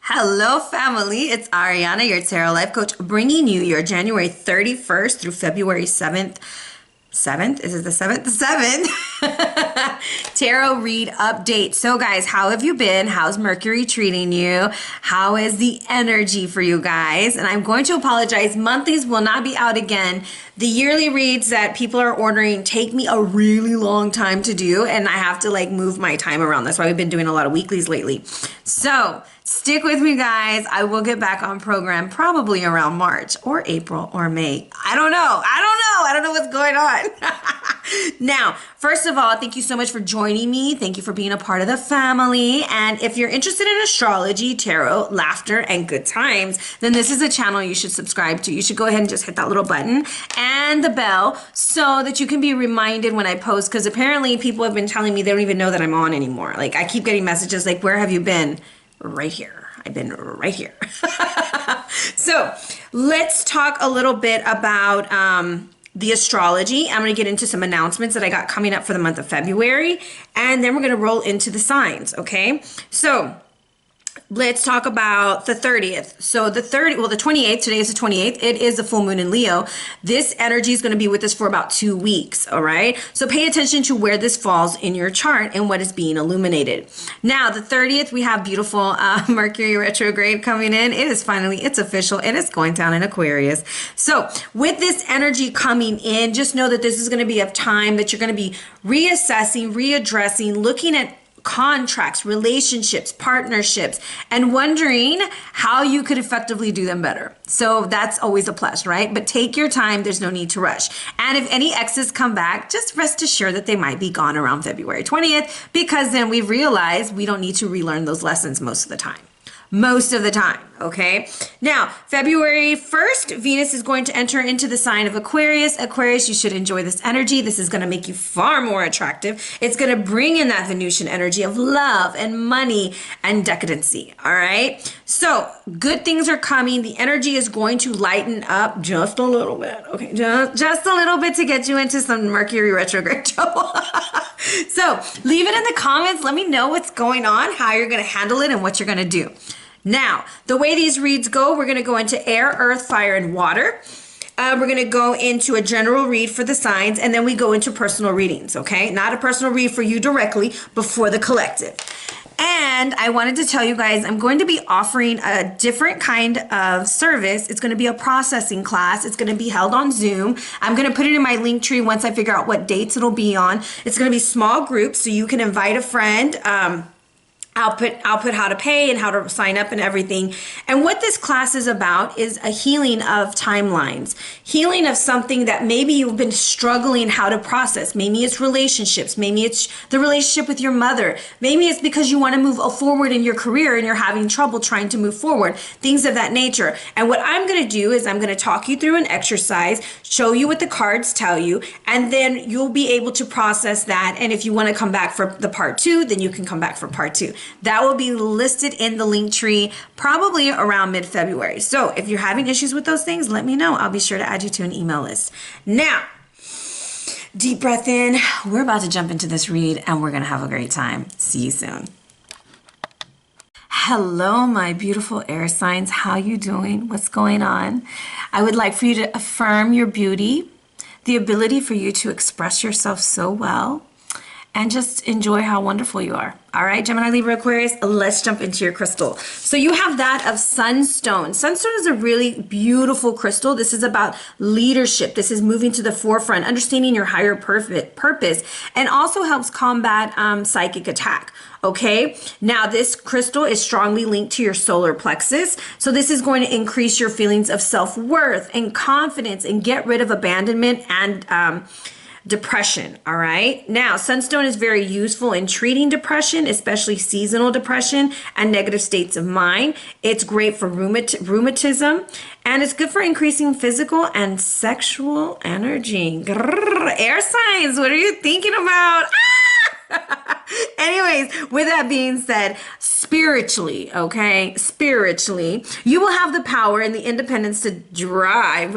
Hello, family. It's Arhinna, your tarot life coach, bringing you your January 31st through February 7th. 7th? Is it the 7th? The 7th. Tarot read update. So, guys, how have you been? How's Mercury treating you? How is the energy for you guys? And I'm going to apologize. Monthlies will not be out again. The yearly reads that people are ordering take me a really long time to do, and I have to move my time around. That's why we've been doing a lot of weeklies lately. So, stick with me, guys. I will get back on program probably around March or April or May. I don't know. I don't know what's going on. Now, first of all, thank you so much for joining me. Thank you for being a part of the family. And if you're interested in astrology, tarot, laughter, and good times, then this is a channel you should subscribe to. You should go ahead and just hit that little button and the bell so that you can be reminded when I post, because apparently people have been telling me they don't even know that I'm on anymore. I keep getting messages like, where have you been? Right here. I've been right here. So let's talk a little bit about the astrology. I'm going to get into some announcements that I got coming up for the month of February, and then we're going to roll into the signs. Okay. So let's talk about the 30th. So the 28th, today is the 28th. It is the full moon in Leo. This energy is going to be with us for about 2 weeks. All right. So pay attention to where this falls in your chart and what is being illuminated. Now, the 30th, we have beautiful Mercury retrograde coming in. It is finally, it's official, and it's going down in Aquarius. So with this energy coming in, just know that this is going to be a time that you're going to be reassessing, readdressing, looking at contracts, relationships, partnerships, and wondering how you could effectively do them better. So that's always a plus, right? But take your time. There's no need to rush. And if any exes come back, just rest assured that they might be gone around February 20th, because then we've realized we don't need to relearn those lessons most of the time. Okay? Now, February 1st, Venus is going to enter into the sign of Aquarius. Aquarius, you should enjoy this energy. This is going to make you far more attractive. It's going to bring in that Venusian energy of love and money and decadency, all right? So, good things are coming. The energy is going to lighten up just a little bit, okay? Just a little bit to get you into some Mercury retrograde trouble. So, leave it in the comments. Let me know what's going on, how you're going to handle it, and what you're going to do. Now, the way these reads go, we're going to go into air, earth, fire, and water. We're going to go into a general read for the signs, and then we go into personal readings, okay? Not a personal read for you directly, but for the collective. And I wanted to tell you guys, I'm going to be offering a different kind of service. It's going to be a processing class. It's going to be held on Zoom. I'm going to put it in my link tree once I figure out what dates it'll be on. It's going to be small groups, so you can invite a friend. I'll put how to pay and how to sign up and everything. And what this class is about is a healing of timelines, healing of something that maybe you've been struggling how to process. Maybe it's relationships. Maybe it's the relationship with your mother. Maybe it's because you want to move forward in your career and you're having trouble trying to move forward, things of that nature. And what I'm going to do is I'm going to talk you through an exercise, show you what the cards tell you, and then you'll be able to process that. And if you want to come back for the part 2, then you can come back for part 2. That will be listed in the link tree probably around mid-February. So if you're having issues with those things, let me know. I'll be sure to add you to an email list. Now, deep breath in. We're about to jump into this read, and we're going to have a great time. See you soon. Hello, my beautiful air signs. How you doing? What's going on? I would like for you to affirm your beauty, the ability for you to express yourself so well, and just enjoy how wonderful you are. All right, Gemini, Libra, Aquarius, let's jump into your crystal. So you have that of sunstone. Sunstone is a really beautiful crystal. This is about leadership. This is moving to the forefront, understanding your higher purpose, and also helps combat psychic attack. Okay, now this crystal is strongly linked to your solar plexus. So this is going to increase your feelings of self-worth and confidence and get rid of abandonment and depression. All right. Now, sunstone is very useful in treating depression, especially seasonal depression and negative states of mind. It's great for rheumatism, and it's good for increasing physical and sexual energy. Grrr, air signs, what are you thinking about? Anyways, with that being said, spiritually, you will have the power and the independence to drive,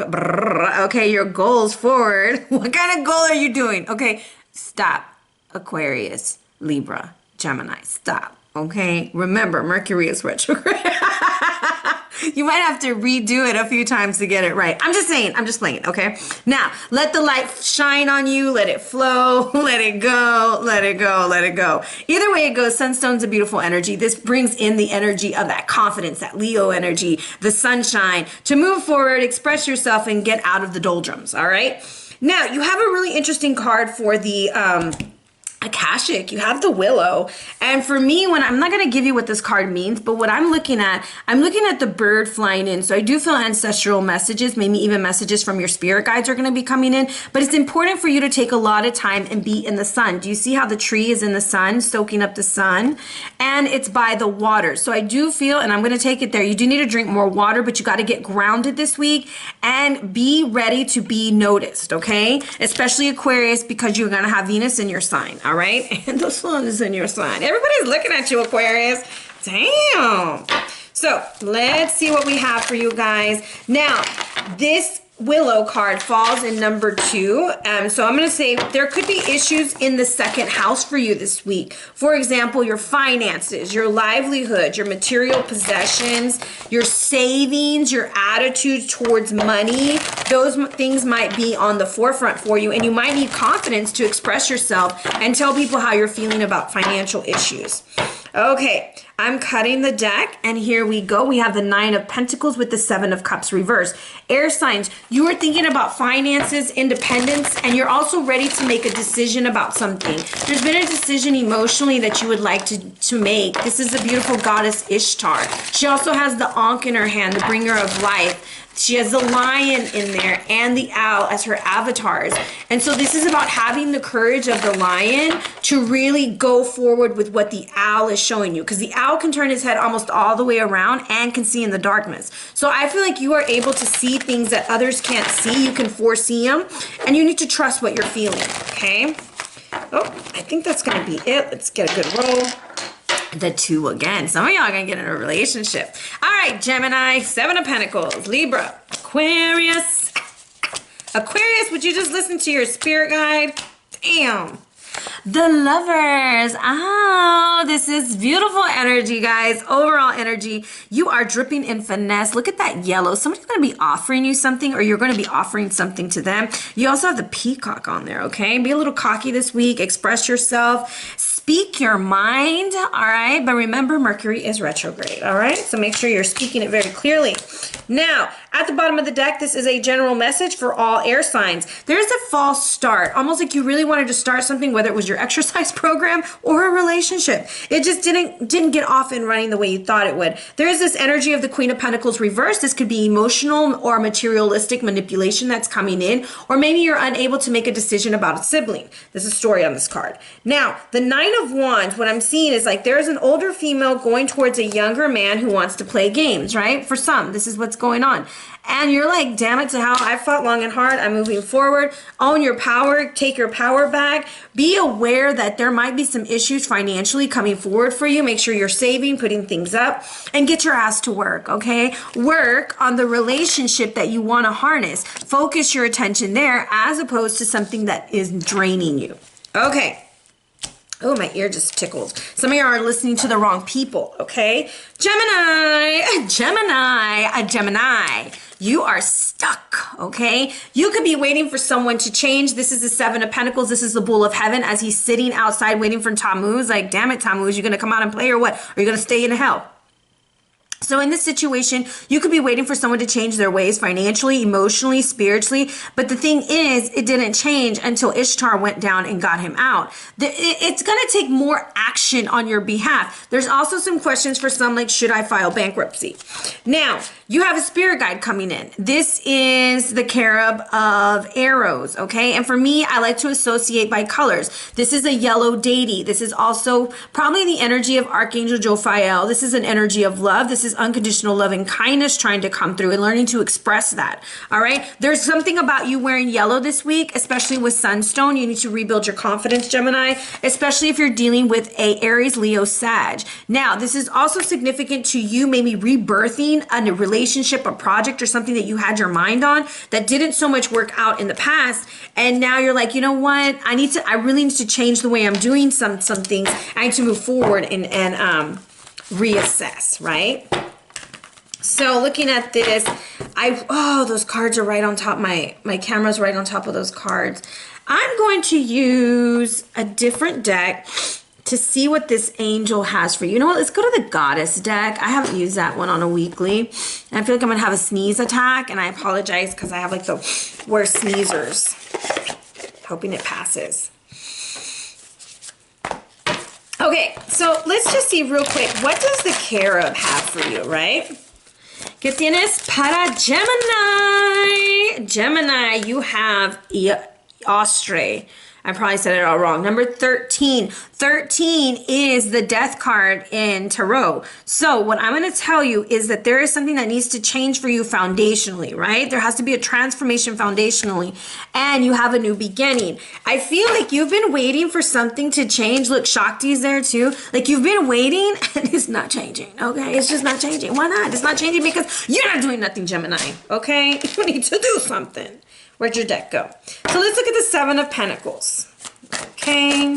your goals forward. What kind of goal are you doing? Okay, stop. Aquarius, Libra, Gemini, stop. okay? Remember, Mercury is retrograde. You might have to redo it a few times to get it right. I'm just saying, I'm just playing, okay? Now, let the light shine on you, let it flow, let it go, let it go, let it go. Either way it goes, Sunstone's a beautiful energy. This brings in the energy of that confidence, that Leo energy, the sunshine, to move forward, express yourself, and get out of the doldrums, all right? Now, you have a really interesting card for the Akashic. You have the Willow. And for me, when I'm not going to give you what this card means, but what I'm looking at the bird flying in. So I do feel ancestral messages, maybe even messages from your spirit guides are going to be coming in. But it's important for you to take a lot of time and be in the sun. Do you see how the tree is in the sun, soaking up the sun? And it's by the water. So I do feel, and I'm going to take it there, you do need to drink more water, but you got to get grounded this week and be ready to be noticed, okay? Especially Aquarius, because you're going to have Venus in your sign. All right, and the sun is in your sign. Everybody's looking at you, Aquarius. Damn. So let's see what we have for you guys. Now, this Willow card falls in number 2. So I'm going to say there could be issues in the second house for you this week. For example, your finances, your livelihood, your material possessions, your savings, your attitude towards money. Those things might be on the forefront for you, and you might need confidence to express yourself and tell people how you're feeling about financial issues. Okay, I'm cutting the deck, and here we go. We have the 9 of Pentacles with the 7 of Cups reversed. Air signs, you are thinking about finances, independence, and you're also ready to make a decision about something. There's been a decision emotionally that you would like to make. This is the beautiful goddess Ishtar. She also has the Ankh in her hand, the bringer of life. She has the lion in there and the owl as her avatars. And so this is about having the courage of the lion to really go forward with what the owl is showing you. Because the owl can turn his head almost all the way around and can see in the darkness. So I feel like you are able to see things that others can't see. You can foresee them. And you need to trust what you're feeling, okay? Oh, I think that's going to be it. Let's get a good roll. The 2 again. Some of y'all are going to get in a relationship. All right, Gemini, 7 of Pentacles, Libra, Aquarius. Aquarius, would you just listen to your spirit guide? Damn. The Lovers. Oh, this is beautiful energy, guys. Overall energy. You are dripping in finesse. Look at that yellow. Somebody's going to be offering you something, or you're going to be offering something to them. You also have the peacock on there, okay? Be a little cocky this week. Express yourself. Speak your mind, all right? But remember, Mercury is retrograde, all right? So make sure you're speaking it very clearly. Now, at the bottom of the deck, this is a general message for all air signs. There's a false start, almost like you really wanted to start something, whether it was your exercise program or a relationship. It just didn't get off and running the way you thought it would. There is this energy of the Queen of Pentacles reversed. This could be emotional or materialistic manipulation that's coming in, or maybe you're unable to make a decision about a sibling. There's a story on this card. Now, the 9 of Wands, what I'm seeing is like there's an older female going towards a younger man who wants to play games, right? For some, this is what's going on. And you're like, damn it to hell, I fought long and hard, I'm moving forward. Own your power, take your power back. Be aware that there might be some issues financially coming forward for you. Make sure you're saving, putting things up, and get your ass to work, okay? Work on the relationship that you want to harness. Focus your attention there as opposed to something that is draining you. Okay. Oh, my ear just tickled. Some of you are listening to the wrong people, okay? Gemini, you are stuck, okay? You could be waiting for someone to change. This is the 7 of Pentacles. This is the Bull of Heaven as he's sitting outside waiting for Tammuz. Like, damn it, Tammuz, you going to come out and play or what? Or are you going to stay in hell? So in this situation, you could be waiting for someone to change their ways financially, emotionally, spiritually. But the thing is, it didn't change until Ishtar went down and got him out. It's going to take more action on your behalf. There's also some questions for some, like, should I file bankruptcy? Now, you have a spirit guide coming in. This is the Cherub of Arrows, okay? And for me, I like to associate by colors. This is a yellow deity. This is also probably the energy of Archangel Jophiel. This is an energy of love. This is unconditional love and kindness trying to come through and learning to express that. All right. There's something about you wearing yellow this week, especially with sunstone. You need to rebuild your confidence, Gemini, especially if you're dealing with a Aries, Leo, Sag. Now, this is also significant to you maybe rebirthing a relationship, a project, or something that you had your mind on that didn't so much work out in the past. And now you're like, you know what? I really need to change the way I'm doing some things. I need to move forward and reassess, right? So looking at this, those cards are right on top. My camera's right on top of those cards. I'm going to use a different deck to see what this angel has for you. You know what? Let's go to the goddess deck. I haven't used that one on a weekly. And I feel like I'm gonna have a sneeze attack, and I apologize because I have like the worst sneezers. Hoping it passes. Okay, so let's just see real quick. What does the Carib have for you, right? ¿Qué tienes para Gemini? Gemini, you have Ostre. I probably said it all wrong. Number 13. 13 is the death card in Tarot. So what I'm going to tell you is that there is something that needs to change for you foundationally, right? There has to be a transformation foundationally, and you have a new beginning. I feel like you've been waiting for something to change. Look, Shakti's there too. Like you've been waiting and it's not changing, okay? It's just not changing. Why not? It's not changing because you're not doing nothing, Gemini, okay? You need to do something. Where'd your deck go? So let's look at the Seven of Pentacles. Okay.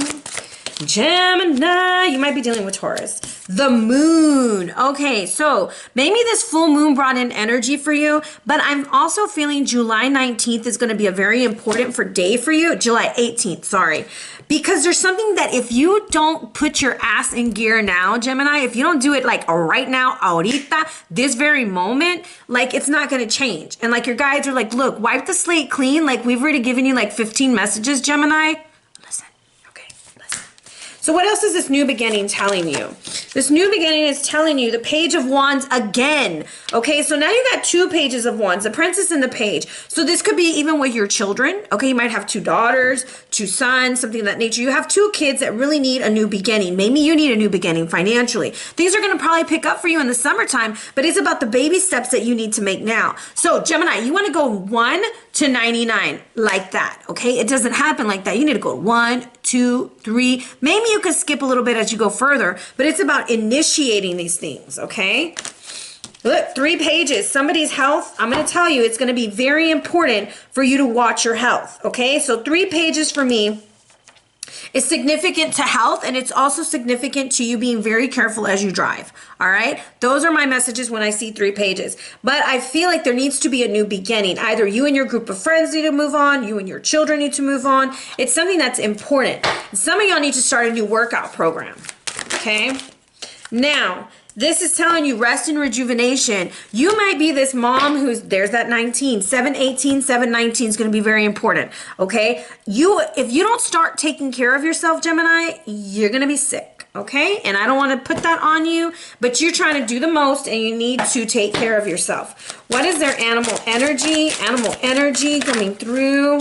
Gemini, you might be dealing with Taurus. The moon. Okay, so maybe this full moon brought in energy for you, but I'm also feeling July 19th is going to be a very important day for you. July 18th, sorry. Because there's something that if you don't put your ass in gear now, Gemini, if you don't do it like right now, ahorita, this very moment, like it's not going to change. And like your guides are like, look, wipe the slate clean. Like we've already given you like 15 messages, Gemini. Listen, okay, listen. So what else is this new beginning telling you? This new beginning is telling you the Page of Wands again. Okay, so now you got two Pages of Wands, the Princess and the Page. So this could be even with your children. Okay, you might have two daughters, two sons, something of that nature. You have two kids that really need a new beginning. Maybe you need a new beginning financially. Things are going to probably pick up for you in the summertime, but it's about the baby steps that you need to make now. So Gemini, you want to go 1 to 99 like that. Okay, it doesn't happen like that. You need to go 1, 2, 3. Maybe you could skip a little bit as you go further, but it's about initiating these things, okay? Look, 3 pages. Somebody's health. I'm going to tell you, it's going to be very important for you to watch your health, okay? So 3 pages for me is significant to health, and it's also significant to you being very careful as you drive, all right? Those are my messages when I see 3 pages. But I feel like there needs to be a new beginning. Either you and your group of friends need to move on, you and your children need to move on. It's something that's important. Some of y'all need to start a new workout program, okay? Now, this is telling you rest and rejuvenation. You might be this mom there's that 19, 718, 719 is going to be very important, okay? If you don't start taking care of yourself, Gemini, you're going to be sick, okay? And I don't want to put that on you, but you're trying to do the most and you need to take care of yourself. What is their animal energy? Animal energy coming through.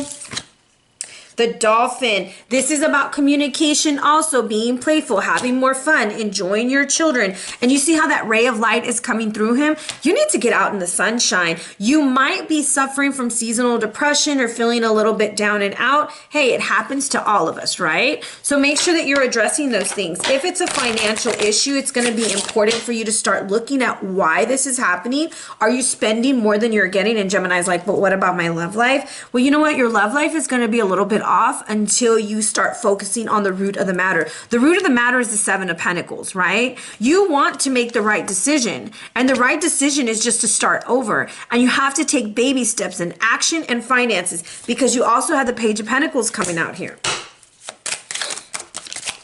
The dolphin. This is about communication also, being playful, having more fun, enjoying your children. And you see how that ray of light is coming through him? You need to get out in the sunshine. You might be suffering from seasonal depression or feeling a little bit down and out. Hey, it happens to all of us, right? So make sure that you're addressing those things. If it's a financial issue, it's going to be important for you to start looking at why this is happening. Are you spending more than you're getting? And Gemini's like, but what about my love life? Well, you know what? Your love life is going to be a little bit off until you start focusing on the root of the matter. The root of the matter is the Seven of Pentacles, right? You want to make the right decision, and the right decision is just to start over, and you have to take baby steps in action and finances, because you also have the Page of Pentacles coming out here.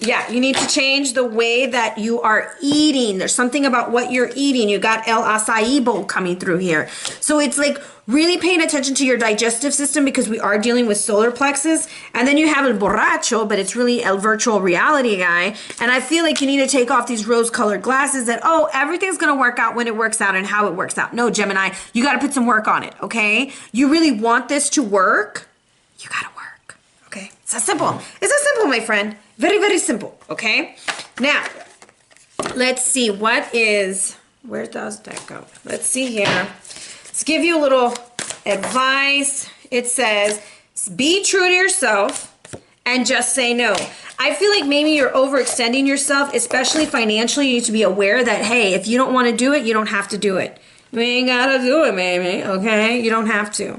Yeah, you need to change the way that you are eating. There's something about what you're eating. You got El Acai Bowl coming through here. So it's like really paying attention to your digestive system, because we are dealing with solar plexus. And then you have El Borracho, but it's really El Virtual Reality guy. And I feel like you need to take off these rose-colored glasses that, oh, everything's going to work out when it works out and how it works out. No, Gemini, you got to put some work on it, okay? You really want this to work? You got to work, okay? It's that simple. It's that simple, my friend. Very, very simple, okay? Now, let's see, what is Where does that go? Let's see here. Let's give you a little advice. It says, be true to yourself and just say no. I feel like maybe you're overextending yourself, especially financially. You need to be aware that, hey, if you don't want to do it, you don't have to do it. You ain't gotta do it, baby, okay? You don't have to.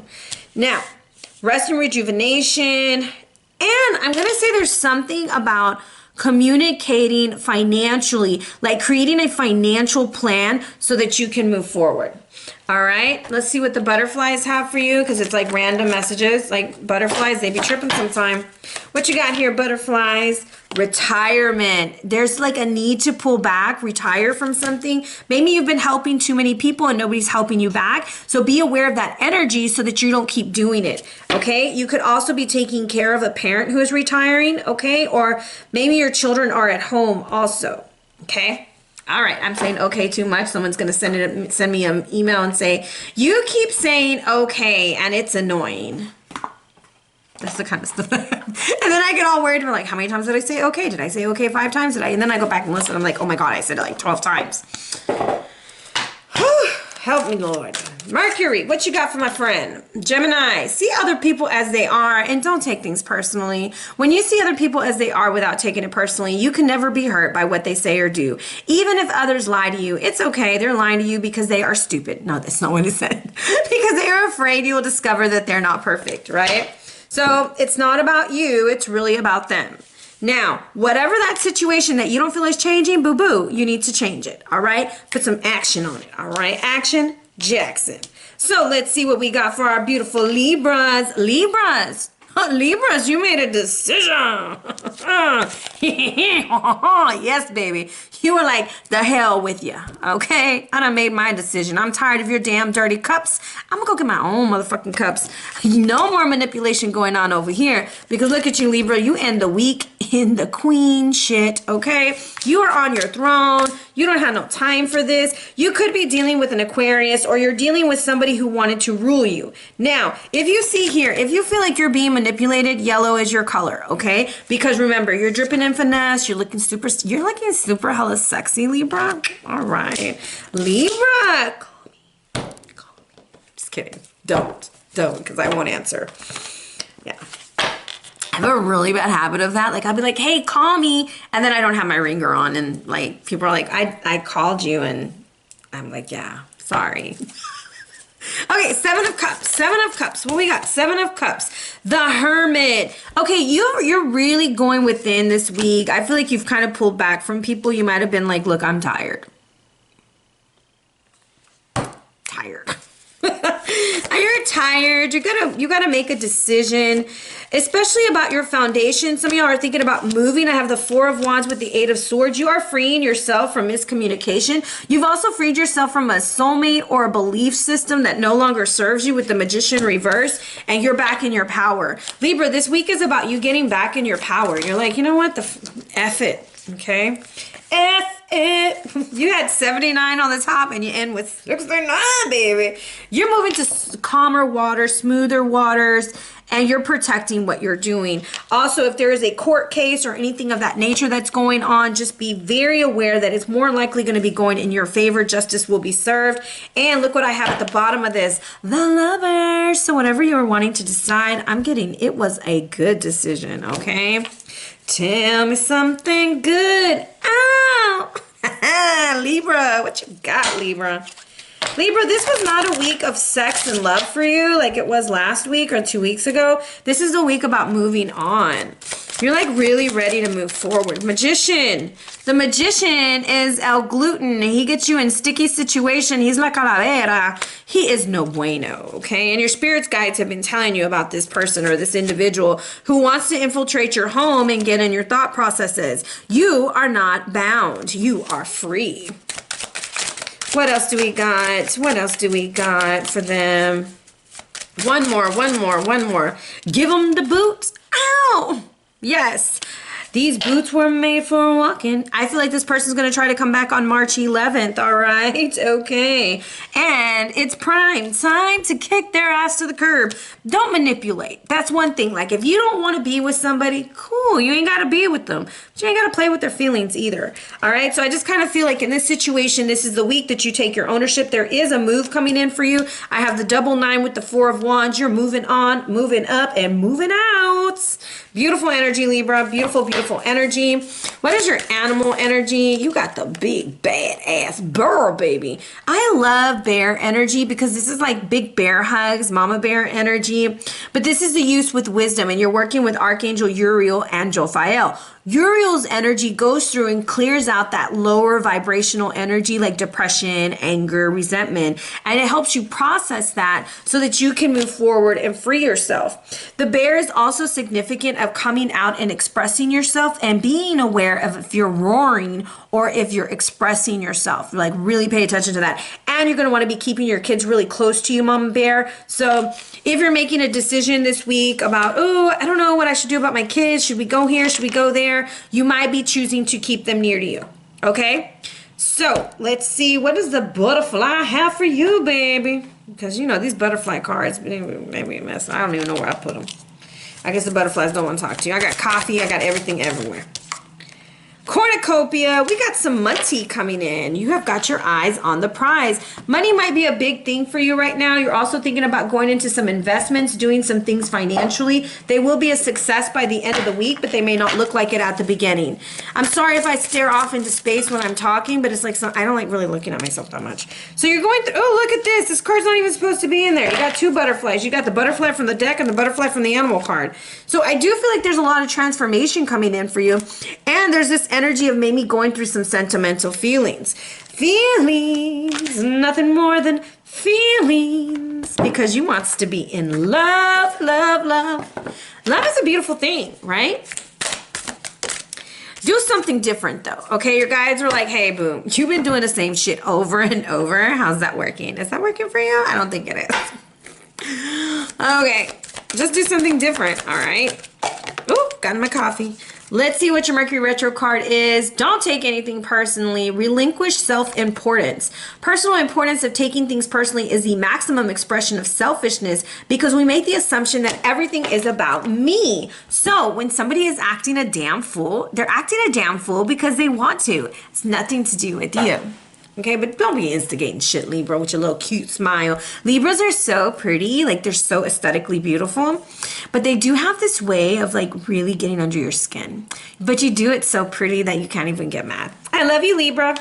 Now, rest and rejuvenation. And I'm gonna say there's something about communicating financially, like creating a financial plan so that you can move forward. All right, let's see what the butterflies have for you, because it's like random messages. Like butterflies, they be tripping sometime. What you got here, butterflies? Retirement. There's like a need to pull back, retire from something. Maybe you've been helping too many people and nobody's helping you back. So be aware of that energy so that you don't keep doing it, okay? You could also be taking care of a parent who is retiring, okay? Or maybe your children are at home also, okay? All right, I'm saying okay too much. Someone's gonna send me an email and say, you keep saying okay and it's annoying. That's the kind of stuff. And then I get all worried. We're like, how many times did I say okay? Did I say okay 5 times? And then I go back and listen. I'm like, oh my God, I said it like 12 times. Help me, Lord. Mercury, what you got for my friend? Gemini, see other people as they are and don't take things personally. When you see other people as they are without taking it personally, you can never be hurt by what they say or do. Even if others lie to you, it's okay. They're lying to you because they are stupid. No, that's not what it said. Because they are afraid you will discover that they're not perfect, right? So it's not about you. It's really about them. Now, whatever that situation that you don't feel is changing, boo-boo, you need to change it, all right? Put some action on it, all right? Action, Jackson. So let's see what we got for our beautiful Libras. Libras, you made a decision. Yes, baby. You were like, the hell with you, okay? I done made my decision. I'm tired of your damn dirty cups. I'm gonna go get my own motherfucking cups. No more manipulation going on over here, because look at you, Libra. You end the week in the queen shit, okay? You are on your throne. You don't have no time for this. You could be dealing with an Aquarius, or you're dealing with somebody who wanted to rule you. Now, if you see here, if you feel like you're being manipulated, yellow is your color, okay? Because remember, you're dripping in finesse. You're looking super hella sexy, Libra. All right. Libra, call me. Just kidding. Don't, because I won't answer. Yeah. I have a really bad habit of that. Like, I'll be like, hey, call me. And then I don't have my ringer on. And like, people are like, I called you. And I'm like, yeah, sorry. Okay, 7 of Cups. What we got? 7 of Cups. The Hermit. Okay, you're really going within this week. I feel like you've kind of pulled back from people. You might have been like, look, I'm tired. You're tired. You gotta make a decision, especially about your foundation. Some of y'all are thinking about moving. I have the 4 of Wands with the 8 of Swords. You are freeing yourself from miscommunication. You've also freed yourself from a soulmate or a belief system that no longer serves you with the Magician reverse, and you're back in your power. Libra, this week is about you getting back in your power. You're like, you know what? F it, okay? F it. You had 79 on the top and you end with 69, baby. You're moving to calmer waters, smoother waters, and you're protecting what you're doing. Also, if there is a court case or anything of that nature that's going on, just be very aware that it's more likely going to be going in your favor. Justice will be served. And look what I have at the bottom of this, the Lovers. So whatever you were wanting to decide, I'm getting it was a good decision, okay? Tell me something good. Ow! Libra, what you got, Libra? Libra, this was not a week of sex and love for you like it was last week or 2 weeks ago. This is a week about moving on. You're like really ready to move forward. Magician. The Magician is El Gluten. He gets you in sticky situation. He's la calavera. He is no bueno, okay? And your spirit's guides have been telling you about this person or this individual who wants to infiltrate your home and get in your thought processes. You are not bound. You are free. What else do we got? What else do we got for them? One more. Give them the boots. Ow! Yes. These boots were made for walking. I feel like this person's going to try to come back on March 11th, all right? Okay. And it's prime time to kick their ass to the curb. Don't manipulate. That's one thing. Like, if you don't want to be with somebody, cool. You ain't got to be with them. But you ain't got to play with their feelings either, all right? So I just kind of feel like in this situation, this is the week that you take your ownership. There is a move coming in for you. I have the double 9 with the 4 of Wands. You're moving on, moving up, and moving out. Beautiful energy, Libra. Beautiful, beautiful energy. What is your animal energy? You got the big bad ass bear, baby. I love bear energy because this is like big bear hugs, mama bear energy. But this is the use with wisdom, and you're working with Archangel Uriel and Jophiel. Uriel's energy goes through and clears out that lower vibrational energy like depression, anger, resentment, and it helps you process that so that you can move forward and free yourself. The bear is also significant of coming out and expressing yourself and being aware of if you're roaring or if you're expressing yourself. Like, really pay attention to that. And you're going to want to be keeping your kids really close to you, Mama Bear. So if you're making a decision this week about, oh, I don't know what I should do about my kids. Should we go here? Should we go there? You might be choosing to keep them near to you. Okay? So let's see. What does the butterfly have for you, baby? Because, you know, these butterfly cards, maybe a mess. I don't even know where I put them. I guess the butterflies don't want to talk to you. I got coffee. I got everything everywhere. Cornucopia, we got some money coming in. You have got your eyes on the prize. Money might be a big thing for you right now. You're also thinking about going into some investments, doing some things financially. They will be a success by the end of the week, but they may not look like it at the beginning. I'm sorry if I stare off into space when I'm talking, but it's like I don't like really looking at myself that much. So you're going through, oh, look at this. This card's not even supposed to be in there. You got 2 butterflies. You got the butterfly from the deck and the butterfly from the animal card. So I do feel like there's a lot of transformation coming in for you. And there's this energy of maybe going through some sentimental feelings. Feelings, nothing more than feelings, because you wants to be in love, love, love. Love is a beautiful thing, right? Do something different though, okay? Your guides are like, hey, boom, you've been doing the same shit over and over. How's that working? Is that working for you? I don't think it is. Okay, just do something different, all right? Oh, got my coffee. Let's see what your Mercury Retro card is. Don't take anything personally. Relinquish self-importance. Personal importance of taking things personally is the maximum expression of selfishness because we make the assumption that everything is about me. So when somebody is acting a damn fool, they're acting a damn fool because they want to. It's nothing to do with you. Okay, but don't be instigating shit, Libra, with your little cute smile. Libras are so pretty, like they're so aesthetically beautiful, but they do have this way of like really getting under your skin. But you do it so pretty that you can't even get mad. I love you, Libra.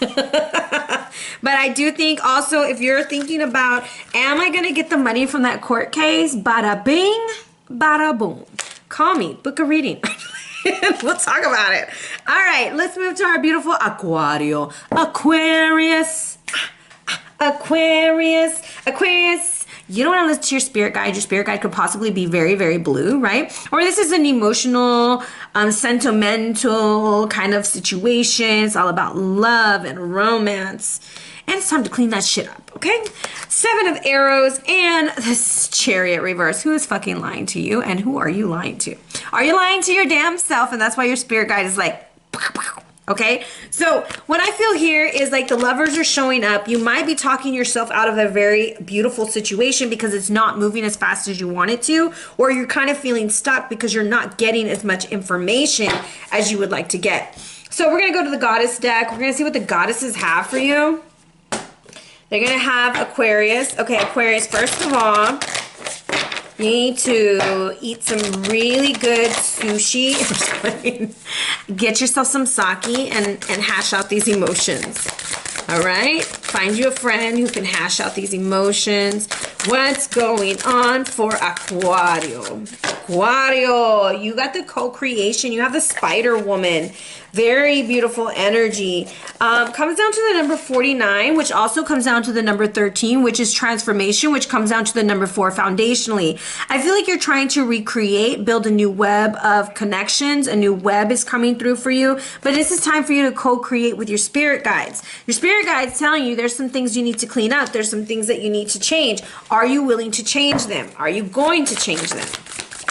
But I do think also if you're thinking about, am I gonna get the money from that court case? Bada bing, bada boom. Call me, book a reading. We'll talk about it. All right, let's move to our beautiful Aquario. Aquarius. Aquarius. Aquarius. You don't want to listen to your spirit guide. Your spirit guide could possibly be very, very blue, right? Or this is an emotional, sentimental kind of situation. It's all about love and romance. And it's time to clean that shit up, okay? 7 of Arrows and this Chariot reverse. Who is fucking lying to you and who are you lying to? Are you lying to your damn self? And that's why your spirit guide is like, pow, pow. Okay? So what I feel here is like the lovers are showing up. You might be talking yourself out of a very beautiful situation because it's not moving as fast as you want it to, or you're kind of feeling stuck because you're not getting as much information as you would like to get. So we're going to go to the Goddess deck. We're going to see what the goddesses have for you. They're going to have Aquarius. Okay, Aquarius, first of all, you need to eat some really good sushi. Get yourself some sake and hash out these emotions. All right? Find you a friend who can hash out these emotions. What's going on for Aquario? Aquario, you got the co-creation. You have the Spider Woman. Very beautiful energy. Comes down to the number 49, which also comes down to the number 13, which is transformation, which comes down to the number 4 foundationally. I feel like you're trying to recreate, build a new web of connections. A new web is coming through for you, but this is time for you to co-create with your spirit guides. Your spirit guides telling you there's some things you need to clean up. There's some things that you need to change. Are you willing to change them? Are you going to change them?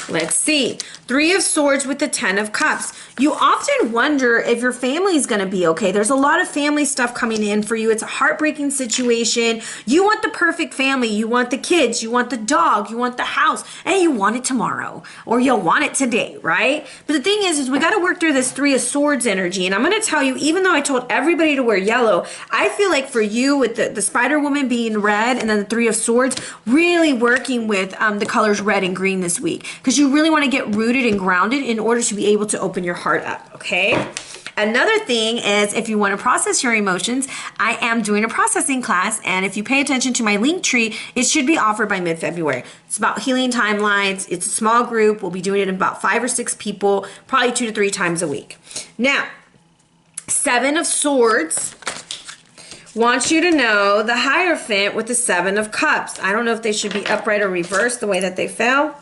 Let's see. Three of Swords with the Ten of Cups. You often wonder if your family's going to be okay. There's a lot of family stuff coming in for you. It's a heartbreaking situation. You want the perfect family. You want the kids. You want the dog. You want the house. And you want it tomorrow. Or you'll want it today, right? But the thing is we got to work through this Three of Swords energy. And I'm going to tell you, even though I told everybody to wear yellow, I feel like for you with the Spider Woman being red and then the Three of Swords, really working with the colors red and green this week. Because you really want to get rooted and grounded in order to be able to open your heart up, okay? Another thing is if you want to process your emotions, I am doing a processing class, and if you pay attention to my link tree, it should be offered by mid-February. It's about healing timelines. It's a small group. We'll be doing it in about 5 or 6 people, probably 2 to 3 times a week. Now, Seven of Swords wants you to know the Hierophant with the Seven of Cups. I don't know if they should be upright or reversed the way that they fell.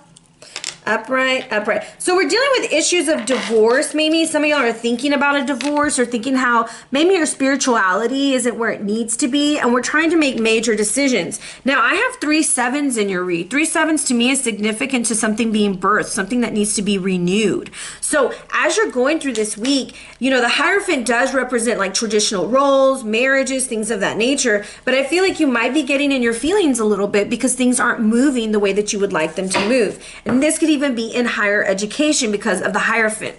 Upright, upright. So we're dealing with issues of divorce. Maybe some of y'all are thinking about a divorce or thinking how maybe your spirituality isn't where it needs to be, and we're trying to make major decisions. Now, I have 3 sevens in your read. 3 sevens to me is significant to something being birthed, something that needs to be renewed. So as you're going through this week, you know, the Hierophant does represent like traditional roles, marriages, things of that nature, but I feel like you might be getting in your feelings a little bit because things aren't moving the way that you would like them to move. And this could even be in higher education because of the Hierophant.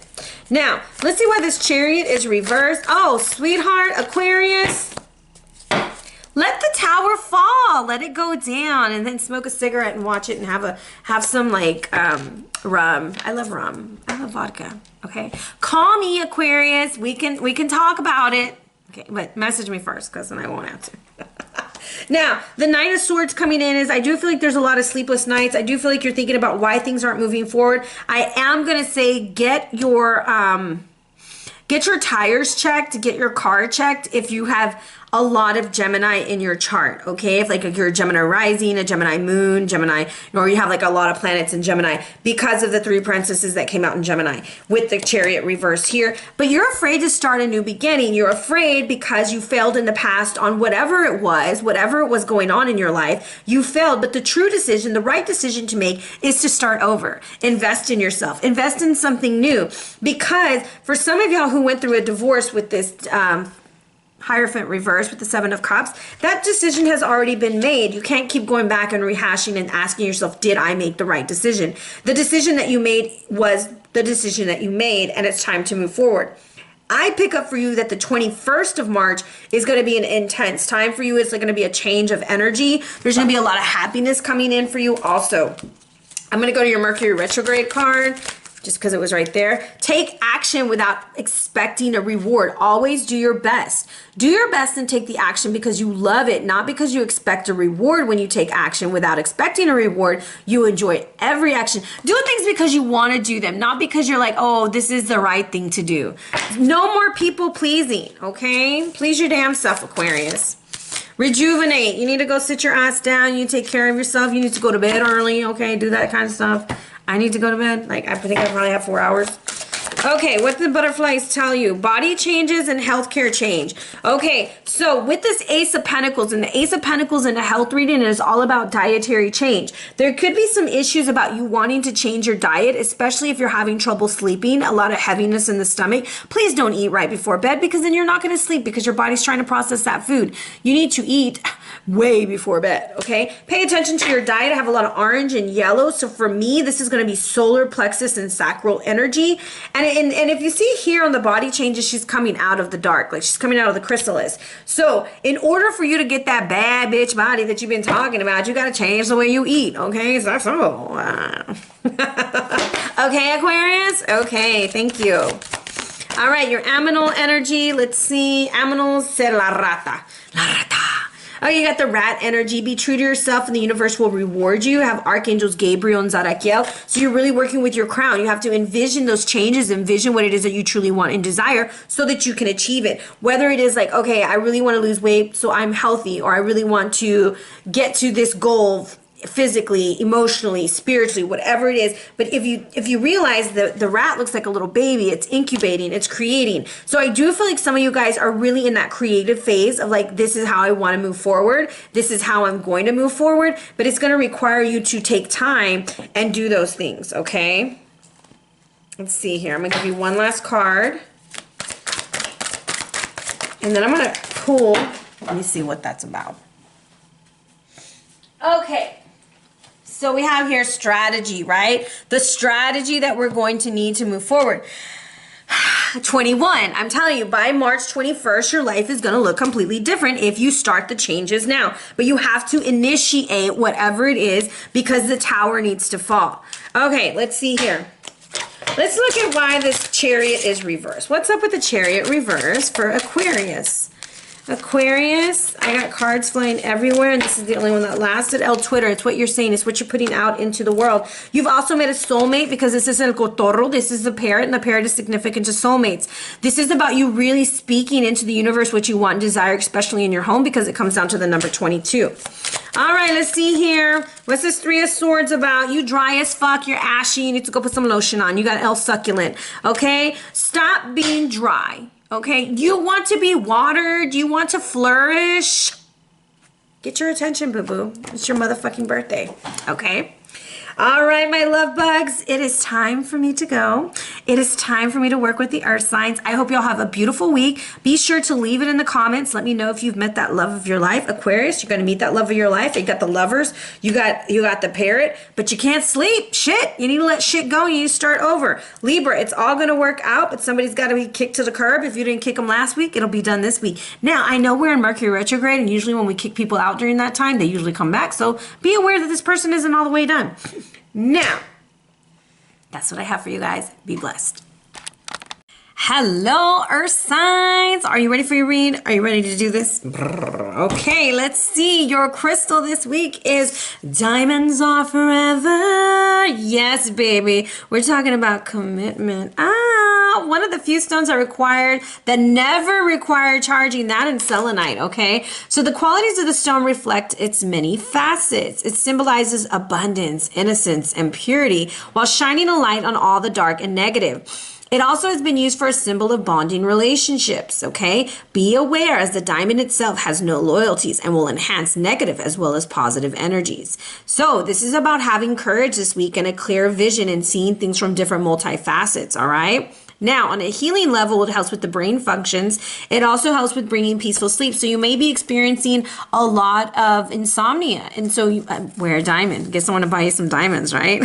Now, let's see why this Chariot is reversed. Oh, sweetheart, Aquarius. Let the tower fall. Let it go down, and then smoke a cigarette and watch it and have some like rum. I love rum. I love vodka. Okay. Call me, Aquarius. We can talk about it. Okay, but message me first, because then I won't answer. Now, the Nine of Swords coming in is I do feel like there's a lot of sleepless nights. I do feel like you're thinking about why things aren't moving forward. I am going to say get your tires checked, get your car checked if you have a lot of Gemini in your chart, okay? If like you're a Gemini rising, a Gemini moon, Gemini, or you have like a lot of planets in Gemini because of the 3 princesses that came out in Gemini with the Chariot reversed here. But you're afraid to start a new beginning. You're afraid because you failed in the past on whatever it was going on in your life. You failed, but the true decision, the right decision to make is to start over. Invest in yourself. Invest in something new. Because for some of y'all who went through a divorce with this Hierophant reverse with the Seven of Cups, that decision has already been made. You can't keep going back and rehashing and asking yourself, did I make the right decision? The decision that you made was the decision that you made, and it's time to move forward. I pick up for you that the 21st of March is going to be an intense time for you. It's going to be a change of energy. There's going to be a lot of happiness coming in for you also. I'm going to go to your Mercury retrograde card, just because it was right there. Take action without expecting a reward. Always do your best. Do your best and take the action because you love it, not because you expect a reward. When you take action without expecting a reward, you enjoy every action. Do things because you want to do them, not because you're like, oh, this is the right thing to do. No more people pleasing, okay? Please your damn self, Aquarius. Rejuvenate. You need to go sit your ass down. You need to take care of yourself. You need to go to bed early, okay? Do that kind of stuff. I need to go to bed. Like, I think I probably have 4 hours. Okay, what did the butterflies tell you? Body changes and healthcare change. Okay, so with this Ace of Pentacles, and the Ace of Pentacles in a health reading is all about dietary change. There could be some issues about you wanting to change your diet, especially if you're having trouble sleeping, a lot of heaviness in the stomach. Please don't eat right before bed because then you're not going to sleep because your body's trying to process that food. You need to eat way before bed, okay? Pay attention to your diet. I have a lot of orange and yellow. So for me, this is going to be solar plexus and sacral energy. And if you see here on the body changes, she's coming out of the dark, like she's coming out of the chrysalis. So in order for you to get that bad bitch body that you've been talking about, you got to change the way you eat, okay? So that's all. Okay, Aquarius? Okay, thank you. All right, your aminal energy. Let's see. Aminal ser la rata. La rata. Oh, you got the rat energy. Be true to yourself and the universe will reward you. Have archangels Gabriel and Zarakiel. So you're really working with your crown. You have to envision those changes, envision what it is that you truly want and desire so that you can achieve it. Whether it is like, okay, I really want to lose weight so I'm healthy, or I really want to get to this goal physically, emotionally, spiritually, whatever it is. But if you realize that the rat looks like a little baby, it's incubating, it's creating. So I do feel like some of you guys are really in that creative phase of like, this is how I want to move forward. This is how I'm going to move forward. But it's going to require you to take time and do those things, okay? Let's see here. I'm going to give you one last card. And then I'm going to pull. Let me see what that's about. Okay. So we have here strategy, right? The strategy that we're going to need to move forward. 21. I'm telling you, by March 21st, your life is going to look completely different if you start the changes now. But you have to initiate whatever it is because the tower needs to fall. Okay, let's see here. Let's look at why this Chariot is reversed. What's up with the Chariot reverse for Aquarius? Aquarius, I got cards flying everywhere, and this is the only one that lasted. El Twitter, it's what you're saying. It's what you're putting out into the world. You've also met a soulmate because this is El Cotorro. This is the parrot, and the parrot is significant to soulmates. This is about you really speaking into the universe what you want and desire, especially in your home, because it comes down to the number 22. All right, let's see here. What's this Three of Swords about? You dry as fuck. You're ashy. You need to go put some lotion on. You got El Succulent. Okay? Stop being dry. Okay? You want to be watered. You want to flourish. Get your attention, boo-boo. It's your motherfucking birthday. Okay? All right, my love bugs, it is time for me to go. It is time for me to work with the earth signs. I hope y'all have a beautiful week. Be sure to leave it in the comments. Let me know if you've met that love of your life. Aquarius, you're going to meet that love of your life. You got the lovers. You got the parrot, but you can't sleep. Shit. You need to let shit go. You need to start over. Libra, it's all going to work out, but somebody's got to be kicked to the curb. If you didn't kick them last week, it'll be done this week. Now, I know we're in Mercury retrograde, and usually when we kick people out during that time, they usually come back. So be aware that this person isn't all the way done. Now, that's what I have for you guys. Be blessed. Hello, Earth signs. Are you ready for your read? Are you ready to do this? Okay, let's see. Your crystal this week is Diamonds Are Forever. Yes, baby. We're talking about commitment. One of the few stones are required that never require charging, that and selenite, okay? So the qualities of the stone reflect its many facets. It symbolizes abundance, innocence, and purity while shining a light on all the dark and negative. It also has been used for a symbol of bonding relationships, okay? Be aware as the diamond itself has no loyalties and will enhance negative as well as positive energies. So this is about having courage this week and a clear vision and seeing things from different multifacets, all right? Now, on a healing level, it helps with the brain functions. It also helps with bringing peaceful sleep. So you may be experiencing a lot of insomnia. And so you wear a diamond. Guess I want to buy you some diamonds, right?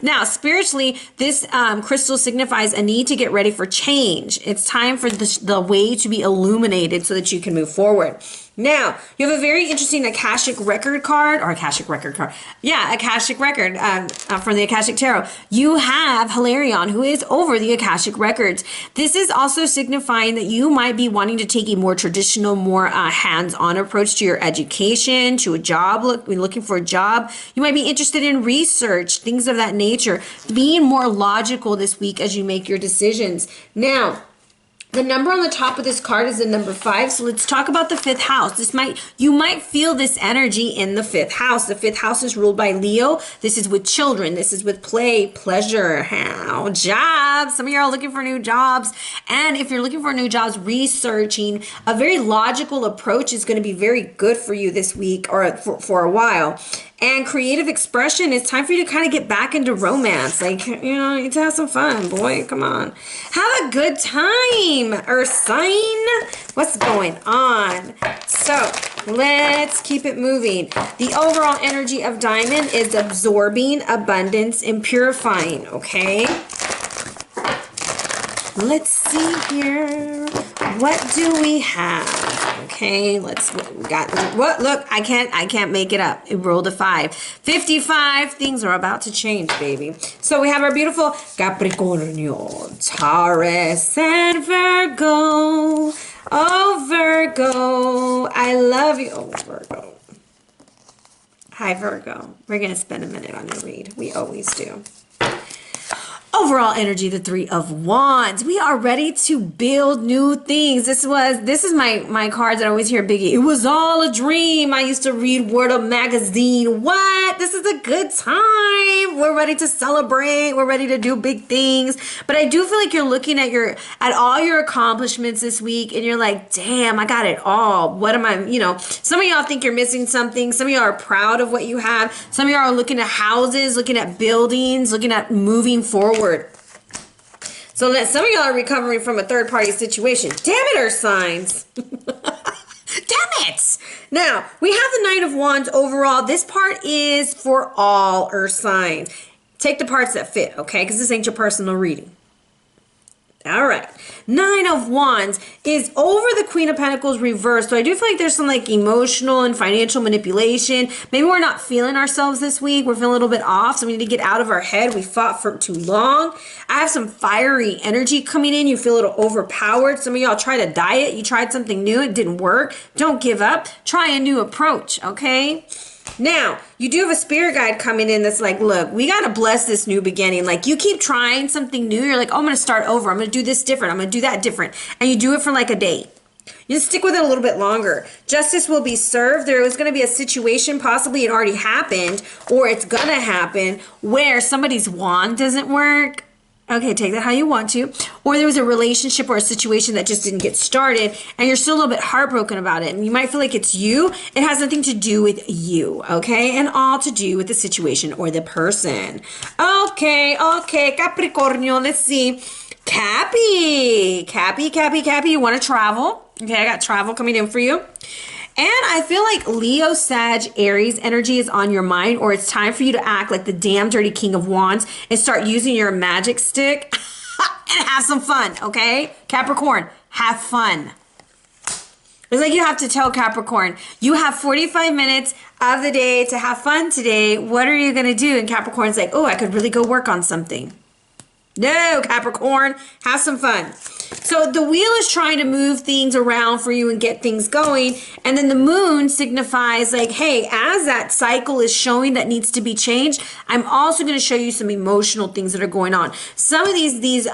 Now, spiritually, this crystal signifies a need to get ready for change. It's time for the way to be illuminated so that you can move forward. Now, you have a very interesting Akashic record card, or Akashic record card. Yeah, Akashic record from the Akashic Tarot. You have Hilarion, who is over the Akashic records. This is also signifying that you might be wanting to take a more traditional, more hands-on approach to your education, to a job, looking for a job. You might be interested in research, things of that nature. Being more logical this week as you make your decisions. Now, the number on the top of this card is the number 5. So let's talk about the 5th house. You might feel this energy in the 5th house. The 5th house is ruled by Leo. This is with children. This is with play, pleasure, jobs. Some of you are looking for new jobs. And if you're looking for new jobs, researching, a very logical approach is going to be very good for you this week or for a while. And creative expression, it's time for you to kind of get back into romance. Like, you know, you need to have some fun, boy. Come on. Have a good time, Earth sign. What's going on? So, let's keep it moving. The overall energy of diamond is absorbing, abundance, and purifying, okay? Let's see here. What do we have? Okay, look, I can't make it up. It rolled a 5. 55, things are about to change, baby. So we have our beautiful Capricorn, Taurus, and Virgo. Oh, Virgo, I love you. Oh, Virgo. Hi, Virgo. We're going to spend a minute on your read. We always do. Overall energy, the Three of Wands. We are ready to build new things. This is my cards that I always hear Biggie. It was all a dream. I used to read Word Up magazine. What? This is a good time. We're ready to celebrate. We're ready to do big things. But I do feel like you're looking at all your accomplishments this week and you're like, damn, I got it all. What am I, some of y'all think you're missing something. Some of y'all are proud of what you have. Some of y'all are looking at houses, looking at buildings, looking at moving forward. So that some of y'all are recovering from a third-party situation. Damn it, Earth signs. Damn it. Now, we have the Knight of Wands overall. This part is for all Earth signs. Take the parts that fit, okay? Because this ain't your personal reading. All right. Nine of Wands is over the Queen of Pentacles reversed. So I do feel like there's some like emotional and financial manipulation. Maybe we're not feeling ourselves this week. We're feeling a little bit off. So we need to get out of our head. We fought for too long. I have some fiery energy coming in. You feel a little overpowered. Some of y'all tried a diet. You tried something new. It didn't work. Don't give up. Try a new approach, okay? Now, you do have a spirit guide coming in that's like, look, we got to bless this new beginning. Like, you keep trying something new. You're like, oh, I'm going to start over. I'm going to do this different. I'm going to do that different. And you do it for like a day. You stick with it a little bit longer. Justice will be served. There is going to be a situation, possibly it already happened, or it's going to happen, where somebody's wand doesn't work. Okay, take that how you want to. Or there was a relationship or a situation that just didn't get started and you're still a little bit heartbroken about it. And you might feel like it's you. It has nothing to do with you, okay? And all to do with the situation or the person. Okay, Capricornio, let's see. Cappy, you want to travel. Okay, I got travel coming in for you. And I feel like Leo, Sag, Aries energy is on your mind, or it's time for you to act like the damn dirty King of Wands and start using your magic stick and have some fun, okay? Capricorn, have fun. It's like you have to tell Capricorn, you have 45 minutes of the day to have fun today. What are you going to do? And Capricorn's like, oh, I could really go work on something. No, Capricorn, have some fun. So the wheel is trying to move things around for you and get things going. And then the moon signifies like, hey, as that cycle is showing that needs to be changed, I'm also going to show you some emotional things that are going on. Some of these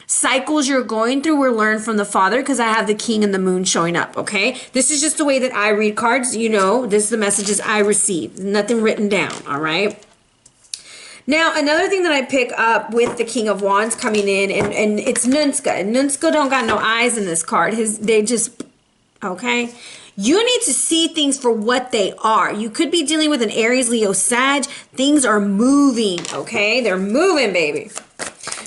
cycles you're going through were learned from the Father, because I have the King and the Moon showing up, okay? This is just the way that I read cards. You know, this is the messages I receive. Nothing written down, all right? Now, another thing that I pick up with the King of Wands coming in, and it's Nunska. Nunska don't got no eyes in this card. They just, okay? You need to see things for what they are. You could be dealing with an Aries, Leo, Sag. Things are moving, okay? They're moving, baby.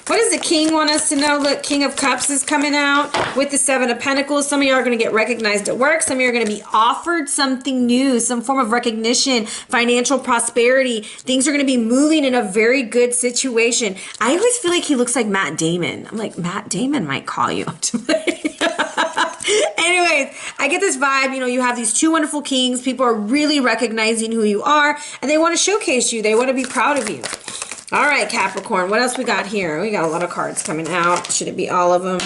What does the King want us to know? Look, King of Cups is coming out with the Seven of Pentacles. Some of you are going to get recognized at work. Some of you are going to be offered something new, some form of recognition, financial prosperity. Things are going to be moving in a very good situation. I always feel like he looks like Matt Damon. I'm like, Matt Damon might call you. Anyways, I get this vibe, you have these two wonderful kings. People are really recognizing who you are, and they want to showcase you. They want to be proud of you. All right, Capricorn, what else we got here? We got a lot of cards coming out. Should it be all of them?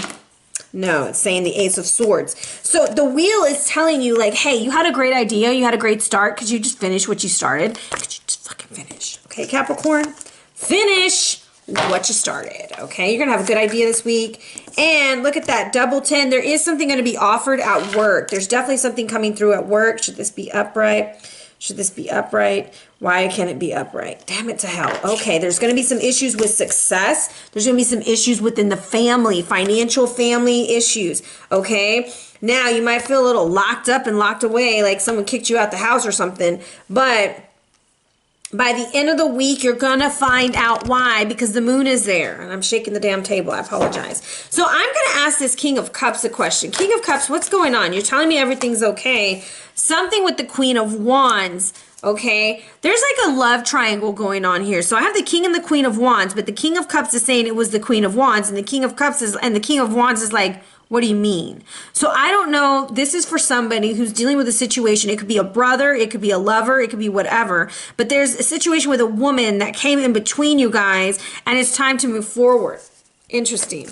No, it's saying the Ace of Swords. So the wheel is telling you, like, hey, you had a great idea. You had a great start. Could you just finish what you started? Could you just fucking finish? Okay, Capricorn, finish what you started, okay? You're going to have a good idea this week. And look at that, double 10. There is something going to be offered at work. There's definitely something coming through at work. Should this be upright? Should this be upright? Why can't it be upright? Damn it to hell. Okay, there's going to be some issues with success. There's going to be some issues within the family, financial family issues, okay? Now, you might feel a little locked up and locked away, like someone kicked you out the house or something, but by the end of the week, you're going to find out why, because the moon is there. And I'm shaking the damn table. I apologize. So I'm going to ask this King of Cups a question. King of Cups, what's going on? You're telling me everything's okay. Something with the Queen of Wands, okay? There's like a love triangle going on here. So I have the King and the Queen of Wands, but the King of Cups is saying it was the Queen of Wands, and the King of Cups is, and the King of Wands is like, what do you mean? So I don't know. This is for somebody who's dealing with a situation. It could be a brother. It could be a lover. It could be whatever. But there's a situation with a woman that came in between you guys, and it's time to move forward. Interesting.